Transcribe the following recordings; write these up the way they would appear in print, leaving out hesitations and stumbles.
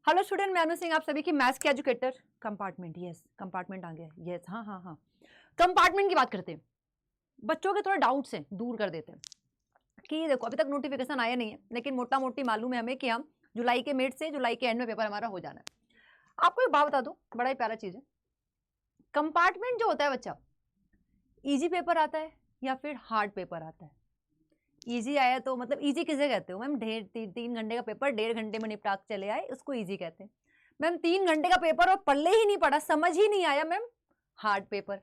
Hello student, मैं अनु सिंह, आप सभी की मैथ्स के एजुकेटर। कंपार्टमेंट, यस कंपार्टमेंट आ गया, यस हाँ। कंपार्टमेंट की बात करते हैं, बच्चों के थोड़े डाउट्स हैं दूर कर देते हैं कि देखो अभी तक नोटिफिकेशन आया नहीं है, लेकिन मोटा मोटी मालूम है हमें कि हम जुलाई के मिड से जुलाई के एंड में पेपर हमारा हो जाना है। आपको एक बात बता दूं, बड़ा ही प्यारा चीज है। कंपार्टमेंट जो होता है बच्चा, इजी पेपर आता है या फिर हार्ड पेपर आता है। इजी आया तो मतलब इजी किसे कहते हो मैम? 3 घंटे का पेपर 1.5 घंटे में निपटा के चले आए, उसको इजी कहते हैं। मैम 3 घंटे का पेपर और पढ़ले ही नहीं पढ़ा, समझ ही नहीं आया, मैम हार्ड पेपर।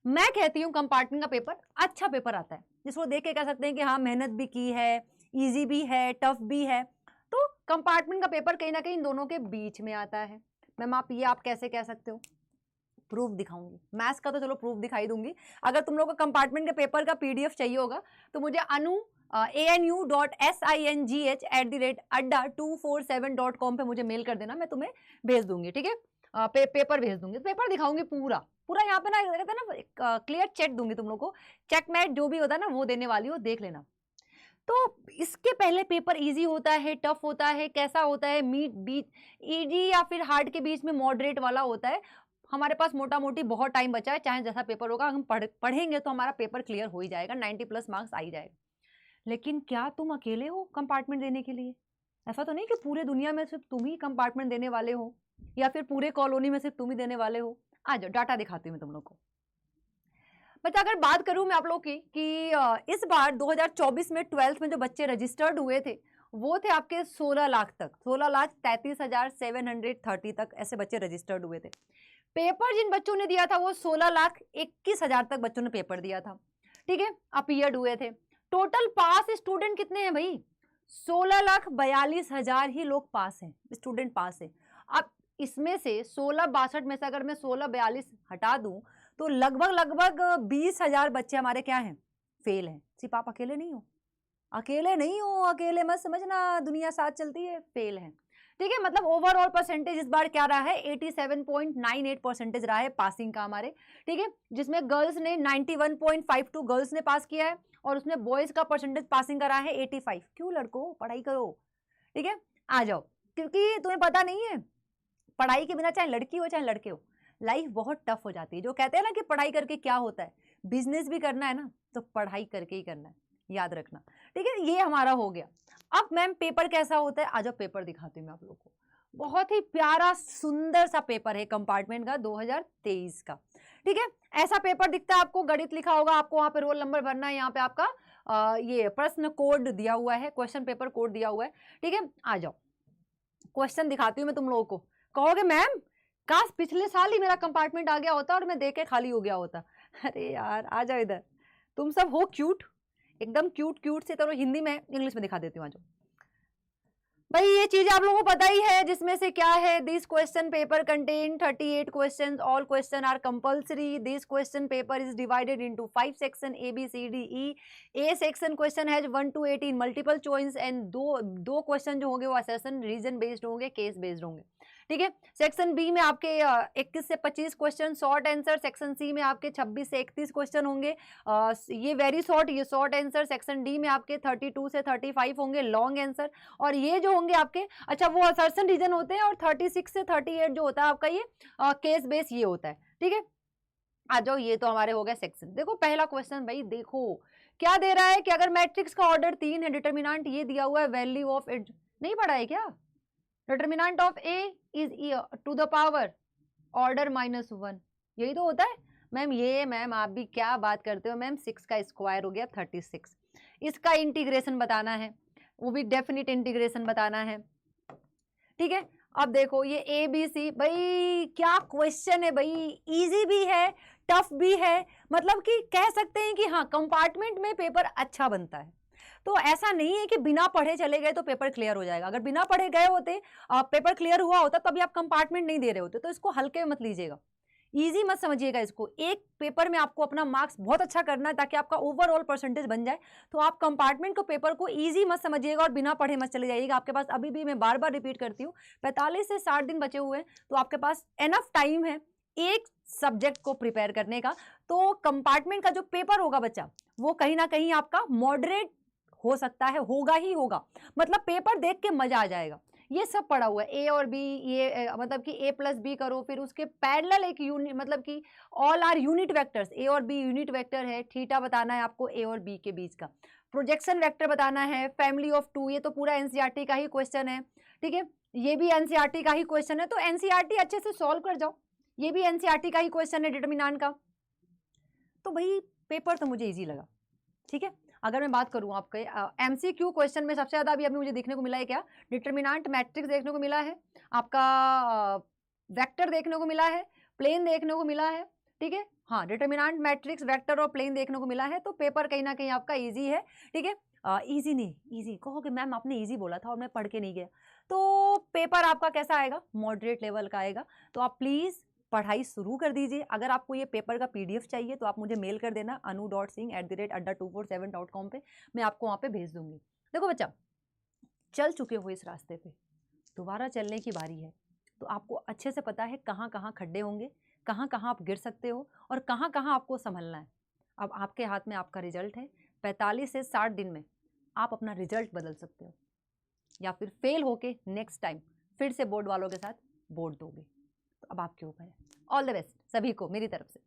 मैं कहती हूँ कंपार्टमेंट का पेपर अच्छा पेपर आता है, जिसको देख के कह सकते हैं कि हाँ मेहनत भी की है, इजी भी है, टफ भी है। तो कंपार्टमेंट का पेपर कहीं ना कहीं इन दोनों के बीच में आता है। मैम आप कैसे कह सकते हो? प्रूफ दिखाऊंगी। मैथ्स का तो चलो प्रूफ दिखाई दूंगी। अगर तुम लोग को कंपार्टमेंट के पेपर का पीडीएफ चाहिए होगा तो मुझे anu.singh@adda247.com पे मुझे मेल कर देना, मैं तुम्हें भेज दूंगी, ठीक है? पेपर भेज दूंगी, पेपर दिखाऊंगी पूरा पूरा। यहाँ पे ना कहते हैं ना क्लियर चेक दूंगी तुम लोग को, चेकमेट जो भी होता है ना वो देने वाली हो, देख लेना। तो इसके पहले पेपर इजी होता है, टफ होता है, कैसा होता है? बीच इजी या फिर हार्ड के बीच में मॉडरेट वाला होता है। हमारे पास मोटा मोटी बहुत टाइम बचा है, चाहे जैसा पेपर होगा हम पढ़ेंगे तो हमारा पेपर क्लियर हो ही जाएगा, 90+ मार्क्स आ ही जाएगा। लेकिन क्या तुम अकेले हो कंपार्टमेंट देने के लिए? ऐसा तो नहीं कि पूरे दुनिया में सिर्फ तुम ही कंपार्टमेंट देने वाले हो, या फिर पूरे कॉलोनी में सिर्फ तुम ही देने वाले हो। आ जाओ, डाटा दिखाती हूँ मैं तुम लोग को। बच्चा अगर बात करूं मैं आप लोग की कि इस बार 2024 में 12th में जो बच्चे रजिस्टर्ड हुए थे वो थे आपके 16 लाख तक, 16,33,730 तक ऐसे बच्चे रजिस्टर्ड हुए थे। पेपर जिन बच्चों ने दिया था वो 16,21,000 तक बच्चों ने पेपर दिया था, ठीक है? अपीयर्ड हुए थे। टोटल पास स्टूडेंट कितने हैं भाई? 16,42,000 ही लोग पास हैं, स्टूडेंट पास है। अब इसमें से 16,62 में से अगर मैं 16,42 हटा दूं तो लगभग 20,000 बच्चे हमारे क्या हैं? फेल हैं। सिर्फ आप अकेले नहीं हो, अकेले नहीं हो, अकेले मत समझना, दुनिया साथ चलती है, फेल हैं, ठीक है? मतलब ओवरऑल परसेंटेज इस बार क्या रहा है? 87.98% रहा है पासिंग का हमारे, ठीक है? जिसमें गर्ल्स ने 91.52 गर्ल्स ने पास किया है और उसमें बॉयज का परसेंटेज पासिंग का रहा है 85। क्यों लड़कों, पढ़ाई करो, ठीक है? आ जाओ, क्योंकि तुम्हें पता नहीं है पढ़ाई के बिना चाहे लड़की हो चाहे लड़के हो लाइफ बहुत टफ हो जाती है। जो कहते हैं ना कि पढ़ाई करके क्या होता है, बिजनेस भी करना है ना तो पढ़ाई करके ही करना है, याद रखना, ठीक है? ये हमारा हो गया। अब मैम पेपर कैसा होता है? आ जाओ पेपर दिखाती हूँ मैं आप लोगों को। बहुत ही प्यारा सुंदर सा पेपर है कंपार्टमेंट का 2023 का, ठीक है? ऐसा पेपर दिखता है आपको, गणित लिखा होगा, आपको वहां पे रोल नंबर भरना है, यहाँ पे आपका ये प्रश्न कोड दिया हुआ है, क्वेश्चन पेपर कोड दिया हुआ है, ठीक है? आ जाओ क्वेश्चन दिखाती हूँ मैं तुम लोगों को। कहोगे मैम काश पिछले साल ही मेरा कंपार्टमेंट आ गया होता और मैं देख के खाली हो गया होता। अरे यार आ जाओ इधर, तुम सब हो क्यूट, एकदम क्यूट क्यूट से। तो हिंदी में इंग्लिश में दिखा देती हूँ, आ जाओ भाई। ये चीज आप लोगों को पता ही है, जिसमें से क्या है? This question paper contain 38 question, all question are compulsory. This question paper is divided into 5 section A B C D E। A section question has 1 to 18 multiple choice and दो क्वेश्चन जो होंगे वो असेसन रीजन बेस्ड होंगे, case based होंगे, ठीक है? Section B में आपके 21 से 25 question short answer, section C में आपके 26 से 31 क्वेश्चन होंगे, ये वेरी शॉर्ट, ये शॉर्ट आंसर। सेक्शन डी में आपके 32 से 35 होंगे लॉन्ग आंसर, और ये जो होंगे आपके, अच्छा वो असर्शन रीजन होते हैं, और 36 से 38 जो होता है आपका ये केस बेस ये होता है, ठीक है? आ जाओ, ये तो हमारे हो गए सेक्शन। देखो पहला क्वेश्चन भाई, देखो क्या दे रहा है कि अगर मैट्रिक्स का ऑर्डर 3 है, डिटर्मिनेंट ये दिया हुआ है, वैल्यू ऑफ इट नहीं पढ़ा है क्या? Determinant of A is to the power order -1, यही तो होता है मैम। ये मैम आप भी क्या बात करते हो मैम, 6 का स्क्वायर हो गया 36। इसका इंटीग्रेशन बताना है, वो भी डेफिनिट इंटीग्रेशन बताना है, ठीक है? अब देखो ये ABC, भाई क्या क्वेश्चन है भाई, इजी भी है टफ भी है, मतलब कि कह सकते हैं कि हाँ कंपार्टमेंट में पेपर अच्छा बनता है। तो ऐसा नहीं है कि बिना पढ़े चले गए तो पेपर क्लियर हो जाएगा। अगर बिना पढ़े गए होते पेपर क्लियर हुआ होता तभी आप कंपार्टमेंट नहीं दे रहे होते, तो इसको हल्के में मत लीजिएगा, इजी मत समझिएगा इसको। एक पेपर में आपको अपना मार्क्स बहुत अच्छा करना है ताकि आपका ओवरऑल परसेंटेज बन जाए, तो आप कंपार्टमेंट को पेपर को इजी मत समझिएगा और बिना पढ़े मत चले जाइएगा। आपके पास अभी भी, मैं बार बार रिपीट करती हूँ, 45 से 60 दिन बचे हुए हैं, तो आपके पास एनफ टाइम है एक सब्जेक्ट को प्रिपेयर करने का। तो कंपार्टमेंट का जो पेपर होगा बच्चा, वो कहीं ना कहीं आपका मॉडरेट हो सकता है, होगा ही होगा, मतलब पेपर देख के मजा आ जाएगा। ये सब पढ़ा हुआ है, ए और बी, ये मतलब कि ए प्लस बी करो, फिर उसके पैरेलल एक यूनिट, मतलब कि ऑल आर यूनिट वेक्टर्स, ए और बी यूनिट वेक्टर है, थीटा बताना है आपको ए और बी के बीच का, प्रोजेक्शन वेक्टर बताना है, फैमिली ऑफ टू, ये तो पूरा एनसीईआरटी का ही क्वेश्चन है, ठीक है, ये भी एनसीईआरटी का ही क्वेश्चन है, तो एनसीईआरटी अच्छे से सॉल्व कर जाओ, ये भी एनसीईआरटी का ही क्वेश्चन है डिटर्मिनेंट का। तो भाई पेपर तो मुझे इजी लगा, ठीक है। अगर मैं बात करूं आपके एमसीक्यू क्वेश्चन में सबसे ज्यादा अभी मुझे देखने को मिला है क्या, डिटर्मिनेंट मैट्रिक्स देखने को मिला है, आपका वेक्टर देखने को मिला है, प्लेन देखने को मिला है, ठीक है, हाँ डिटर्मिनेंट मैट्रिक्स वेक्टर और प्लेन देखने को मिला है, तो पेपर कहीं ना कहीं आपका इजी है, ठीक है। इजी नहीं, इजी कहोगे मैम आपने इजी बोला था और मैं पढ़ के नहीं गया, तो पेपर आपका कैसा आएगा, मॉडरेट लेवल का आएगा। तो आप प्लीज पढ़ाई शुरू कर दीजिए। अगर आपको ये पेपर का पीडीएफ चाहिए तो आप मुझे मेल कर देना anu.singh@adda247.com पे, मैं आपको वहाँ पे भेज दूंगी। देखो बच्चा, चल चुके हो इस रास्ते पे, दोबारा चलने की बारी है, तो आपको अच्छे से पता है कहाँ कहाँ खड्डे होंगे, कहाँ कहाँ आप गिर सकते हो और कहाँ कहाँ आपको संभलना है। अब आपके हाथ में आपका रिजल्ट है, 45 से 60 दिन में आप अपना रिजल्ट बदल सकते हो, या फिर फेल होके नेक्स्ट टाइम फिर से बोर्ड वालों के साथ बोर्ड दोगे। तो अब आपके ऊपर है। ऑल द बेस्ट सभी को मेरी तरफ से।